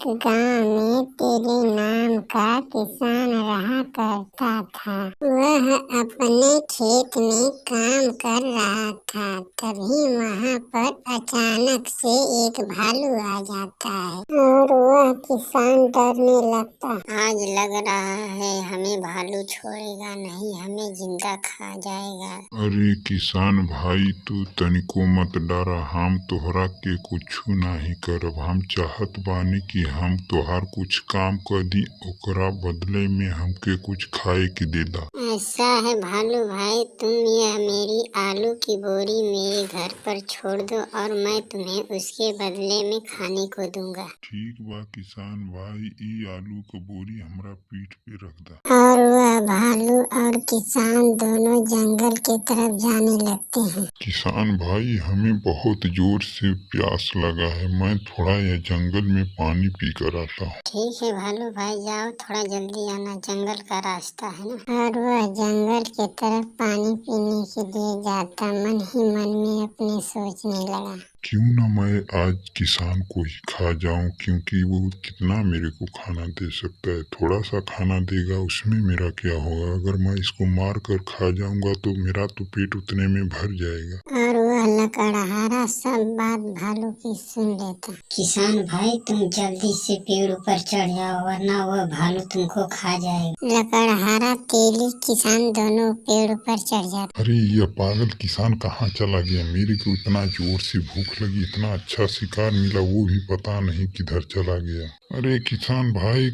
एक गांव में तेरे नाम का किसान रहा करता था। वह अपने खेत में काम कर रहा था। तभी वहाँ पर अचानक से एक भालू आ जाता है और वह किसान डरने लगता। आज लग रहा है हमें भालू छोड़ेगा नहीं, हमें जिंदा खा जाएगा। अरे किसान भाई तू तनिको मत डरा, हम तोहरा के कुछु नाही करब। हम चाहत बानी कि हम तोहार कुछ काम कर दी, ओकरा बदले में हमके कुछ खाए के दे दा। ऐसा है भालू भाई, तुम यह मेरी आलू की बोरी मेरे घर पर छोड़ दो और मैं तुम्हें उसके बदले में खाने को दूंगा। ठीक बा किसान भाई, ई आलू क बोरी हमरा पीठ पे रख दा। और वह भालू और किसान दोनों जंगल के तरफ जाने लगते हैं। किसान भाई हमें बहुत जोर से प्यास लगा है, मैं थोड़ा यह जंगल में पानी पी कर आता हूँ। ठीक है भालू भाई, जाओ, थोड़ा जल्दी आना, जंगल का रास्ता है ना। और वह जंगल के तरफ पानी पीने के लिए जाता, मन ही मन में अपने सोचने लगा, क्यों ना मैं आज किसान को ही खा जाऊं, क्योंकि वो कितना मेरे को खाना दे सकता है। थोड़ा सा खाना देगा, उसमें मेरा क्या होगा। अगर मैं इसको मार कर खा जाऊंगा तो मेरा तो पेट उतने में भर जाएगा। और वह लकड़हारा सब बात भालू की सुन लेता। किसान भाई तुम जल्दी से पेड़ ऊपर चढ़ जाओ, वरना वह भालू तुमको खा जाएगा। लकड़हारा तेली किसान दोनों पेड़ ऊपर चढ़ जाते। अरे ये पागल किसान कहाँ चला गया। मेरे को इतना जोर से भूख लगी, इतना अच्छा शिकार मिला, वो भी पता नहीं किधर चला गया। अरे किसान भाई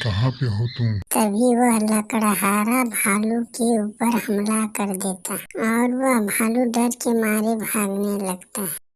कहाँ पे हो तुम। तभी वह लकड़हारा भालू के ऊपर हमला कर देता और वह भालू डर के मारे भागने लगता है।